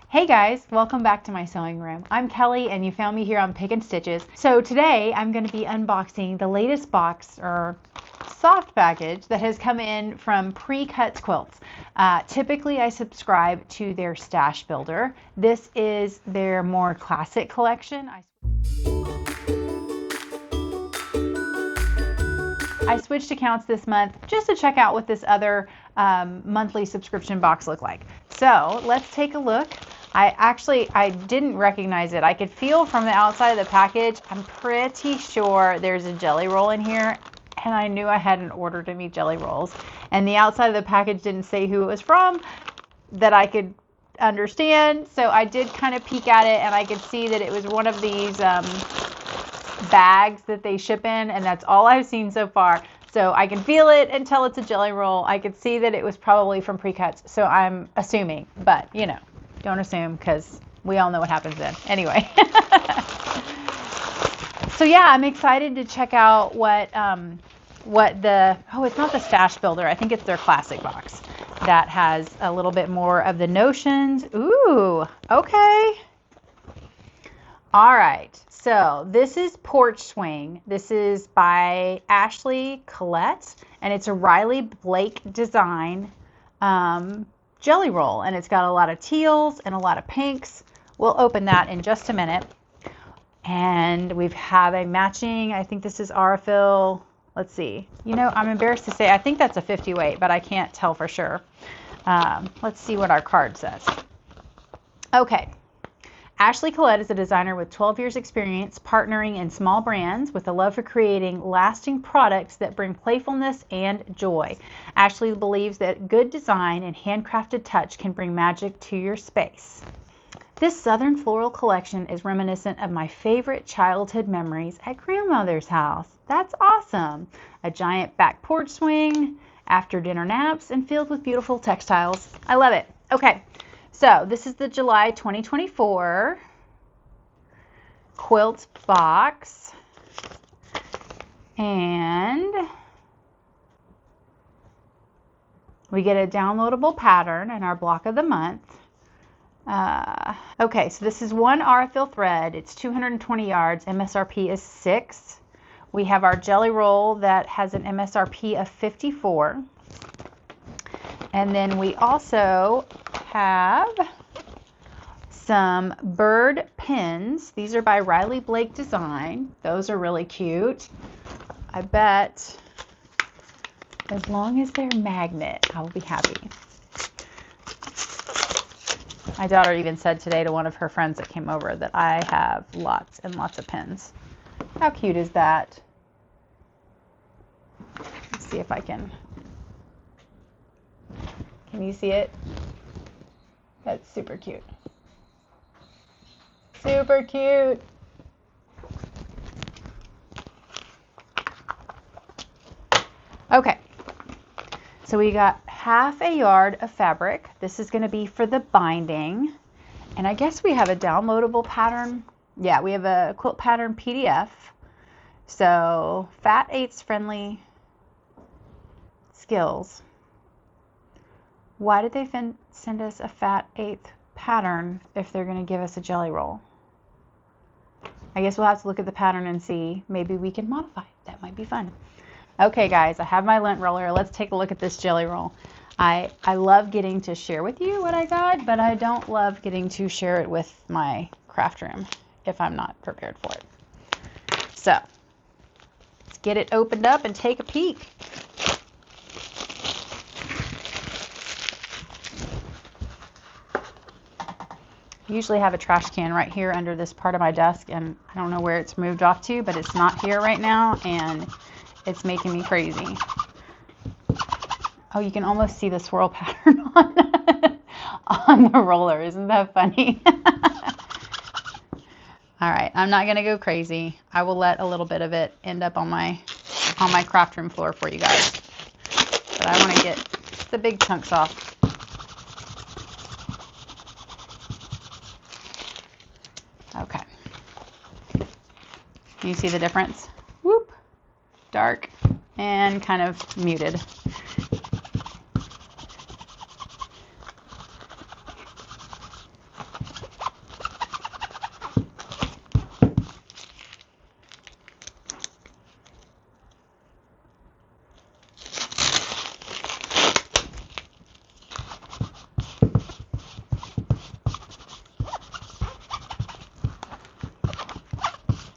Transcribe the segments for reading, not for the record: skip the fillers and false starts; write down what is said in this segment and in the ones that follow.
Hey guys, welcome back to my sewing room. I'm Kelly and you found me here on Pick and Stitches. So today I'm going to be unboxing the latest box or soft package that has come in from Precuts Quilts. Typically I subscribe to their stash builder. This is their more classic collection. I switched accounts this month just to check out what this other monthly subscription box looked like. So let's take a look. I didn't recognize it. I could feel from the outside of the package, I'm pretty sure there's a jelly roll in here, and I knew I hadn't ordered any Jellyrolls. And the outside of the package didn't say who it was from that I could understand, so I did kind of peek at it and I could see that it was one of these bags that they ship in, and that's all I've seen so far. So I can feel it and tell it's a jelly roll. I could see that it was probably from Precuts, so I'm assuming, but you know, don't assume because we all know what happens then. Anyway, so yeah, I'm excited to check out what the, oh, it's not the stash builder. I think it's their classic box that has a little bit more of the notions. Ooh, okay. All right, so this is Porch Swing. This is by Ashley Collett, and it's a Riley Blake design jelly roll, and it's got a lot of teals and a lot of pinks. We'll open that in just a minute. And we have a matching, I think this is Aurifil. Let's see. You know, I'm embarrassed to say, I think that's a 50 weight, but I can't tell for sure. Let's see what our card says. Okay. Ashley Collett is a designer with 12 years experience partnering in small brands with a love for creating lasting products that bring playfulness and joy. Ashley believes that good design and handcrafted touch can bring magic to your space. This Southern floral collection is reminiscent of my favorite childhood memories at grandmother's house. That's awesome. A giant back porch swing, after dinner naps, and filled with beautiful textiles. I love it. Okay. So this is the July 2024 quilt box, and we get a downloadable pattern in our block of the month. Okay, so this is one Aurifil thread. It's 220 yards. MSRP is 6. We have our jelly roll that has an MSRP of 54. And then we also have some bird pins. These are by Riley Blake Design. Those are really cute. I bet as long as they're magnet, I'll be happy. My daughter even said today to one of her friends that came over that I have lots and lots of pins. How cute is that? Let's see if I can. Can you see it? That's super cute. Super cute. Okay. So we got half a yard of fabric. This is going to be for the binding. And I guess we have a downloadable pattern. Yeah, we have a quilt pattern PDF. So fat eighths friendly skills. Why did they send us a fat eighth pattern if they're going to give us a jelly roll? I guess we'll have to look at the pattern and see. Maybe we can modify it. That might be fun. Okay, guys, I have my lint roller. Let's take a look at this jelly roll. I love getting to share with you what I got, but I don't love getting to share it with my craft room if I'm not prepared for it. So let's get it opened up and take a peek. I usually have a trash can right here under this part of my desk, and I don't know where it's moved off to, but it's not here right now, and it's making me crazy. Oh, you can almost see the swirl pattern on the roller. Isn't that funny? All right, I'm not gonna go crazy. I will let a little bit of it end up on my craft room floor for you guys, but I want to get the big chunks off. Okay. Can you see the difference? Whoop. Dark and kind of muted.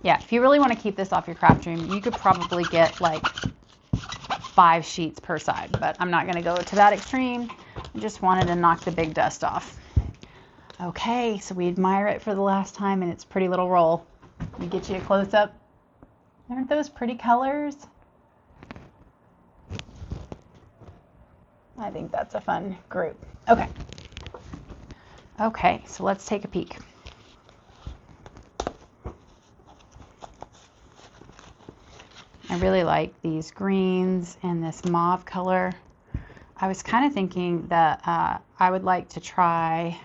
Yeah, if you really want to keep this off your craft room, you could probably get like 5 sheets per side, but I'm not going to go to that extreme. I just wanted to knock the big dust off. Okay, so we admire it for the last time in its pretty little roll. Let me get you a close-up. Aren't those pretty colors? I think that's a fun group. Okay. Okay, so let's take a peek. I really like these greens and this mauve color. I was kind of thinking that I would like to try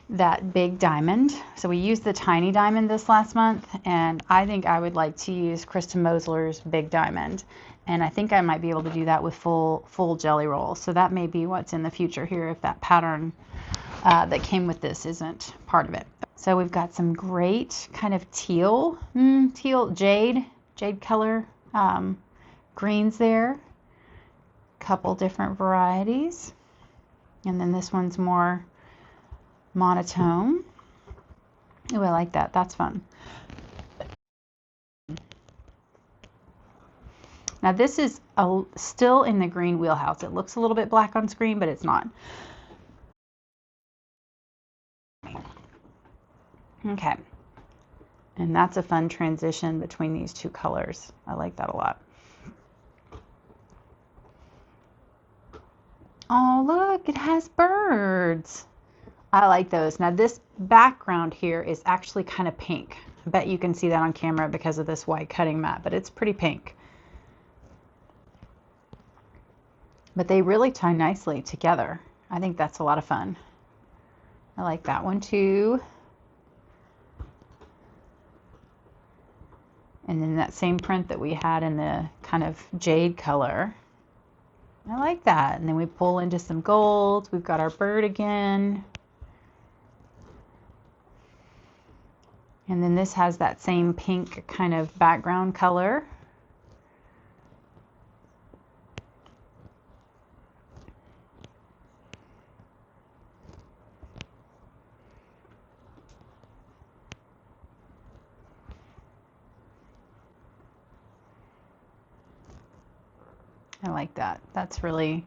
that big diamond. So we used the tiny diamond this last month, and I think I would like to use Kristen Mosler's big diamond. And I think I might be able to do that with full jelly rolls. So that may be what's in the future here if that pattern that came with this isn't part of it. So we've got some great kind of teal jade color greens there. Couple different varieties. And then this one's more monotone. Oh, I like that. That's fun. Now this is still in the green wheelhouse. It looks a little bit black on screen, but it's not. Okay. And that's a fun transition between these two colors. I like that a lot. Oh, look, it has birds. I like those. Now this background here is actually kind of pink. I bet you can see that on camera because of this white cutting mat, but it's pretty pink. But they really tie nicely together. I think that's a lot of fun. I like that one too. And then that same print that we had in the kind of jade color. I like that. And then we pull into some gold. We've got our bird again. And then this has that same pink kind of background color. I like that. That's really,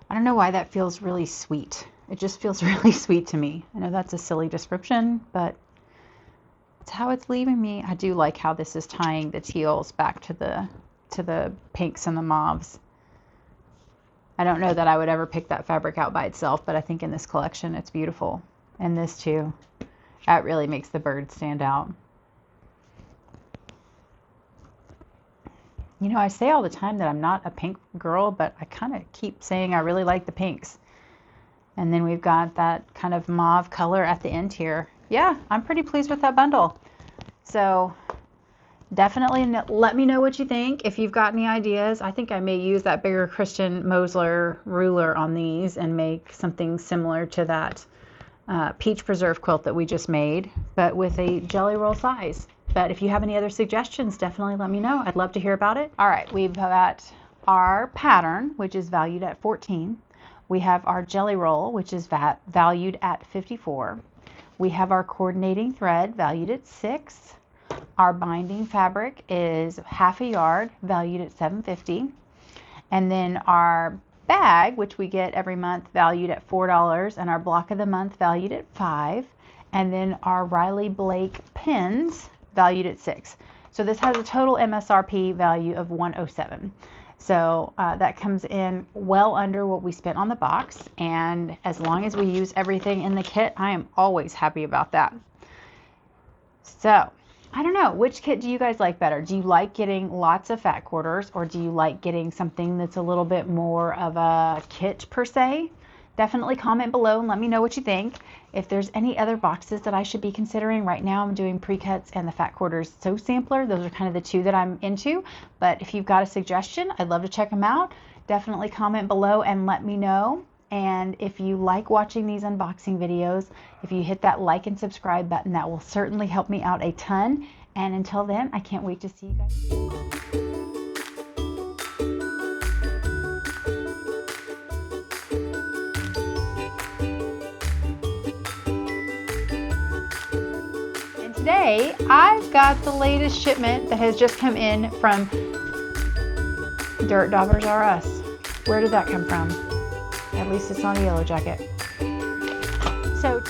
I don't know why that feels really sweet. It just feels really sweet to me. I know that's a silly description, but it's how it's leaving me. I do like how this is tying the teals back to the pinks and the mauves. I don't know that I would ever pick that fabric out by itself, but I think in this collection it's beautiful. And this too. That really makes the bird stand out. You know, I say all the time that I'm not a pink girl, but I kind of keep saying I really like the pinks. And then we've got that kind of mauve color at the end here. Yeah, I'm pretty pleased with that bundle. So definitely let me know what you think. If you've got any ideas, I think I may use that bigger Kristen Mosler ruler on these and make something similar to that peach preserve quilt that we just made, but with a jelly roll size. But if you have any other suggestions, definitely let me know. I'd love to hear about it. All right, we've got our pattern, which is valued at $14. We have our jelly roll, which is valued at $54. We have our coordinating thread, valued at $6. Our binding fabric is half a yard, valued at $7.50. And then our bag, which we get every month, valued at $4, and our block of the month valued at $5. And then our Riley Blake pins, valued at $6. So this has a total MSRP value of $107. So that comes in well under what we spent on the box, and as long as we use everything in the kit, I am always happy about that. So I don't know, which kit do you guys like better? Do you like getting lots of fat quarters, or do you like getting something that's a little bit more of a kit per se? Definitely comment below and let me know what you think. If there's any other boxes that I should be considering, right now I'm doing Precuts and the Fat Quarters Sew Sampler. Those are kind of the two that I'm into. But if you've got a suggestion, I'd love to check them out. Definitely comment below and let me know. And if you like watching these unboxing videos, if you hit that like and subscribe button, that will certainly help me out a ton. And until then, I can't wait to see you guys. today I've got the latest shipment that has just come in from Dirt Daubers R Us. Where did that come from? At least it's not a yellow jacket. So